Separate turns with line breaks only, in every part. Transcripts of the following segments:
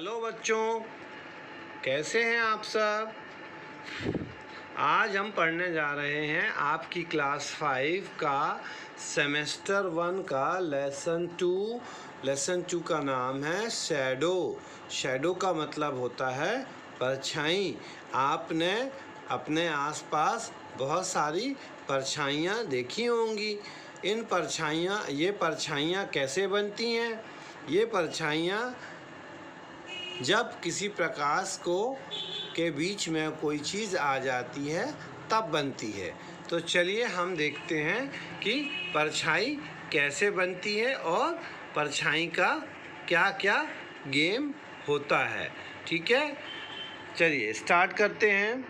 Hello बच्चों, कैसे हैं आप सब। आज हम पढ़ने जा रहे हैं आपकी क्लास 5 का सेमेस्टर 1 का लेसन टू का नाम है शैडो। शैडो का मतलब होता है परछाई। आपने अपने आसपास बहुत सारी परछाइयाँ देखी होंगी। ये परछाइयाँ कैसे बनती हैं? ये परछाइयाँ जब किसी प्रकाश के बीच में कोई चीज़ आ जाती है तब बनती है। तो चलिए हम देखते हैं कि परछाई कैसे बनती है और परछाई का क्या क्या गेम होता है। ठीक है, चलिए स्टार्ट करते हैं।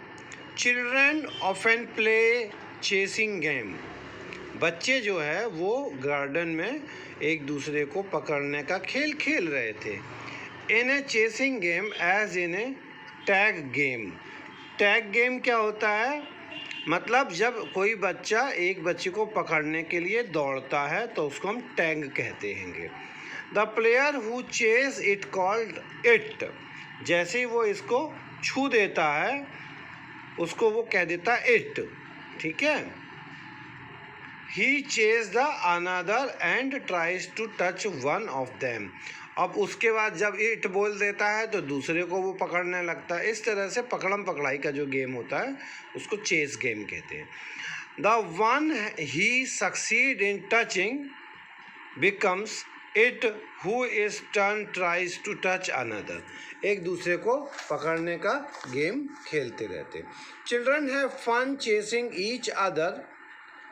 Children often play chasing game. बच्चे जो है वो गार्डन में एक दूसरे को पकड़ने का खेल खेल रहे थे। In a chasing game as in a tag game. Tag game क्या होता है? मतलब जब कोई बच्चा एक बच्चे को पकड़ने के लिए दौड़ता है तो उसको हम टैग कहते हैं। The player who chase it called it. जैसे ही वो इसको छू देता है उसको वो कह देता है इट। ठीक है। He chased the another and tries to touch one of them. अब उसके बाद जब इट बोल देता है तो दूसरे को वो पकड़ने लगता है। इस तरह से पकड़म पकड़ाई का जो गेम होता है उसको चेस गेम कहते हैं। The one he succeed in touching becomes it who is turn tries to touch another. एक दूसरे को पकड़ने का गेम खेलते रहते। Children have fun chasing each other.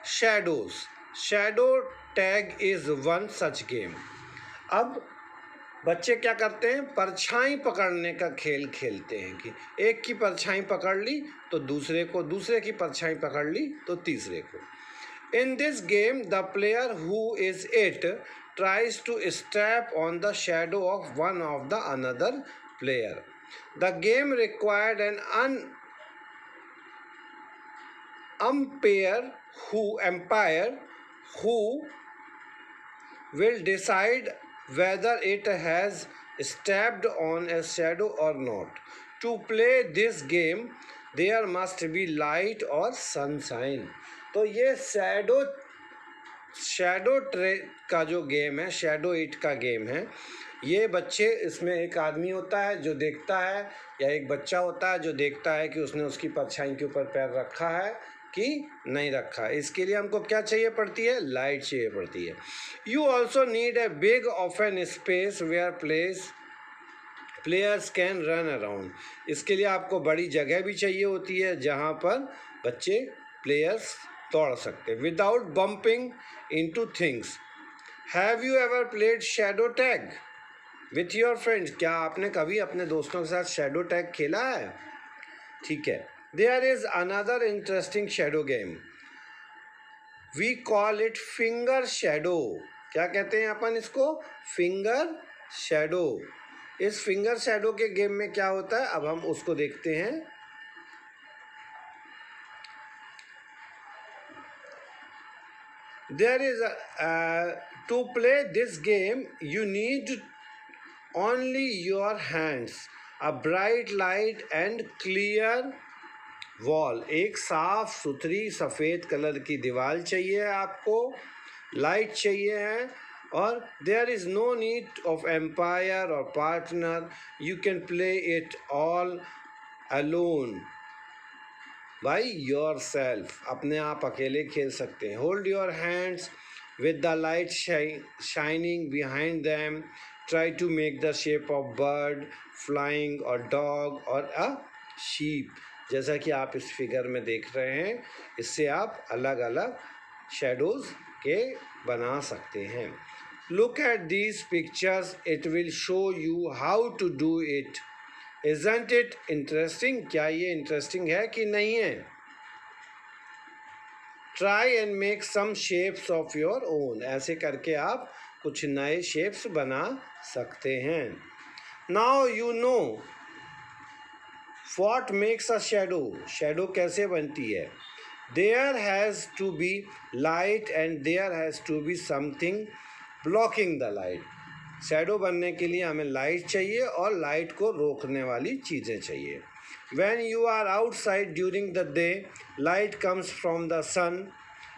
Shadow tag is one such game. अब बच्चे क्या करते हैं? परछाई पकड़ने का खेल खेलते हैं कि एक की परछाई पकड़ ली तो दूसरे को, दूसरे की परछाई पकड़ ली तो तीसरे को। In this game the player who is it tries to step on the shadow of one of the another player. The game required an umpire who will decide whether it has stepped on a shadow or not. To play this game there must be light or sunshine. तो ये shadow का जो game है, shadow it का game है। ये बच्चे, इसमें एक आदमी होता है जो देखता है या एक बच्चा होता है जो देखता है कि उसने उसकी परछाई के ऊपर पैर रखा है कि नहीं रखा। इसके लिए हमको क्या चाहिए पड़ती है? लाइट चाहिए पड़ती है। You also need a big open space where players can run around. इसके लिए आपको बड़ी जगह भी चाहिए होती है जहाँ पर बच्चे प्लेयर्स दौड़ सकते without bumping into things. Have you ever played shadow tag with your friends? क्या आपने कभी अपने दोस्तों के साथ शैडो टैग खेला है? ठीक है। There is another interesting shadow game. We call it finger shadow. क्या कहते हैं अपन इसको? Finger shadow. इस फिंगर शैडो के गेम में क्या होता है अब हम उसको देखते हैं। There is to play this game you need only your hands, a bright light and clear wall. एक साफ सुथरी सफ़ेद कलर की दीवार चाहिए आपको, लाइट चाहिए है, और there is no need of umpire or partner. You can play it all alone by yourself. अपने आप अकेले खेल सकते हैं। Hold your hands with the light shining behind them. Try to make the shape of bird, flying or dog or a sheep. जैसा कि आप इस फिगर में देख रहे हैं, इससे आप अलग अलग शेडोज़ के बना सकते हैं। Look at these pictures, it will show you how to do it. Isn't it interesting? क्या ये इंटरेस्टिंग है कि नहीं है? Try and make some shapes of your own. ऐसे करके आप कुछ नए शेप्स बना सकते हैं। Now you know What makes a shadow? Shadow कैसे बनती है? There has to be light and there has to be something blocking the light. Shadow बनने के लिए हमें लाइट चाहिए और लाइट को रोकने वाली चीज़ें चाहिए। When you are outside during the day, light comes from the sun.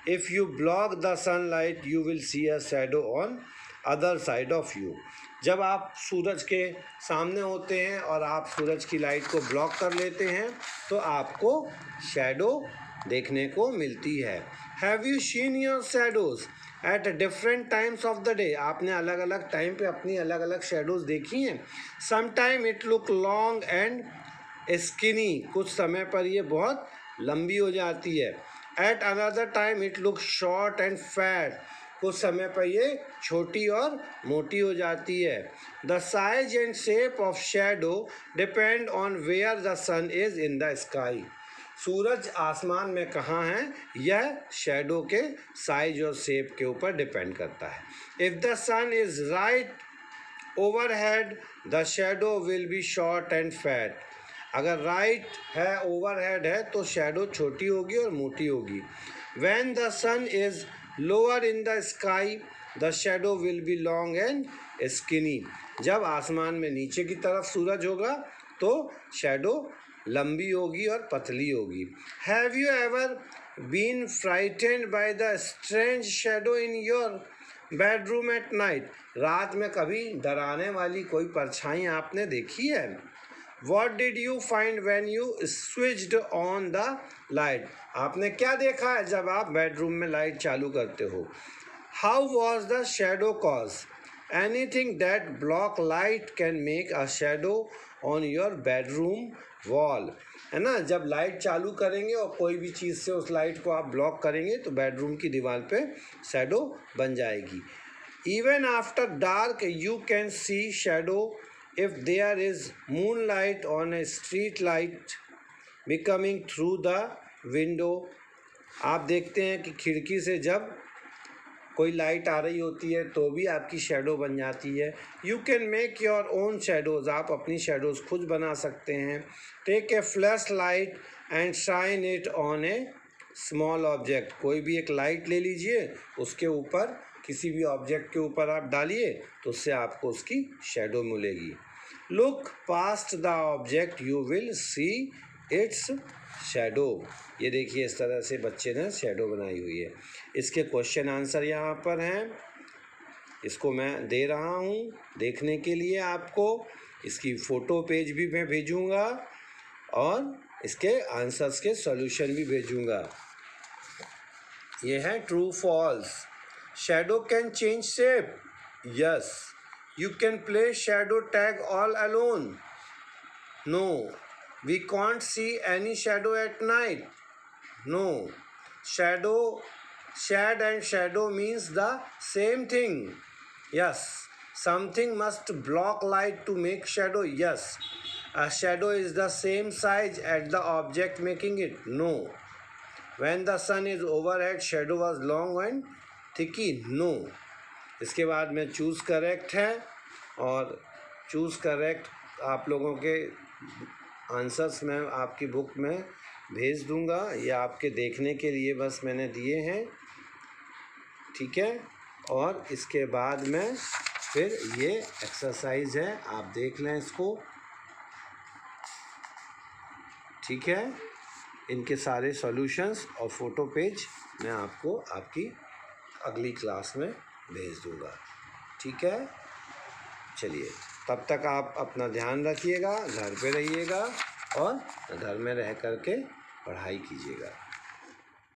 If you block the sunlight, you will see a shadow on other side of you. जब आप सूरज के सामने होते हैं और आप सूरज की लाइट को ब्लॉक कर लेते हैं तो आपको शैडो देखने को मिलती है। Have you seen your shadows at different times of the day? आपने अलग अलग टाइम पे अपनी अलग अलग शेडोज देखी हैं। Sometime it look long and skinny, कुछ समय पर ये बहुत लंबी हो जाती है। At another time it look short and fat, कुछ समय पर ये छोटी और मोटी हो जाती है। The size and shape of shadow depend on where the sun is in the sky. सूरज आसमान में कहाँ है यह शैडो के साइज और शेप के ऊपर डिपेंड करता है। If the sun is right overhead the shadow will be short and fat. अगर राइट है ओवरहेड है तो शैडो छोटी होगी और मोटी होगी। When the sun is lower in the sky the shadow will be long and skinny. जब आसमान में नीचे की तरफ सूरज होगा तो शैडो लंबी होगी और पतली होगी। Have you ever been frightened by the strange shadow in your bedroom at night? रात में कभी डराने वाली कोई परछाई आपने देखी है? What did you find when you switched on the light? आपने क्या देखा है जब आप बेडरूम में लाइट चालू करते हो? How was the shadow caused? Anything that block light can make a shadow on your bedroom wall. है ना, जब लाइट चालू करेंगे और कोई भी चीज़ से उस लाइट को आप ब्लॉक करेंगे तो बेडरूम की दीवार पे शैडो बन जाएगी। Even after dark you can see shadow if there is moonlight on a street light becoming through the window. आप देखते हैं कि खिड़की से जब कोई लाइट आ रही होती है तो भी आपकी शैडो बन जाती है। You can make your own shadows, आप अपनी शैडोज खुद बना सकते हैं। Take a flash light and shine it on a small object. कोई भी एक लाइट ले लीजिए, उसके ऊपर किसी भी ऑब्जेक्ट के ऊपर आप डालिए तो उससे आपको उसकी शैडो मिलेगी। Look past the object you will see it's shadow. ये देखिए इस तरह से बच्चे ने शैडो बनाई हुई है। इसके क्वेश्चन आंसर यहाँ पर हैं, इसको मैं दे रहा हूँ देखने के लिए आपको। इसकी फ़ोटो पेज भी मैं भेजूँगा और इसके आंसर्स के सॉल्यूशन भी भेजूँगा। ये है true false. Shadow can change shape, yes. You can play shadow tag all alone, no. We can't see any shadow at night, no. Shade and shadow means the same thing, yes. Something must block light to make shadow, yes. A shadow is the same size as the object making it, no. When the sun is overhead shadow was long and thicky, no. इसके बाद में choose correct है और choose correct आप लोगों के answers मैं आपकी बुक में भेज दूंगा। ये आपके देखने के लिए बस मैंने दिए हैं, ठीक है। और इसके बाद में फिर ये एक्सरसाइज है, आप देख लें इसको, ठीक है। इनके सारे सॉल्यूशंस और फ़ोटो पेज मैं आपको आपकी अगली क्लास में भेज दूंगा, ठीक है। चलिए, तब तक आप अपना ध्यान रखिएगा, घर पे रहिएगा और घर में रह कर के पढ़ाई कीजिएगा।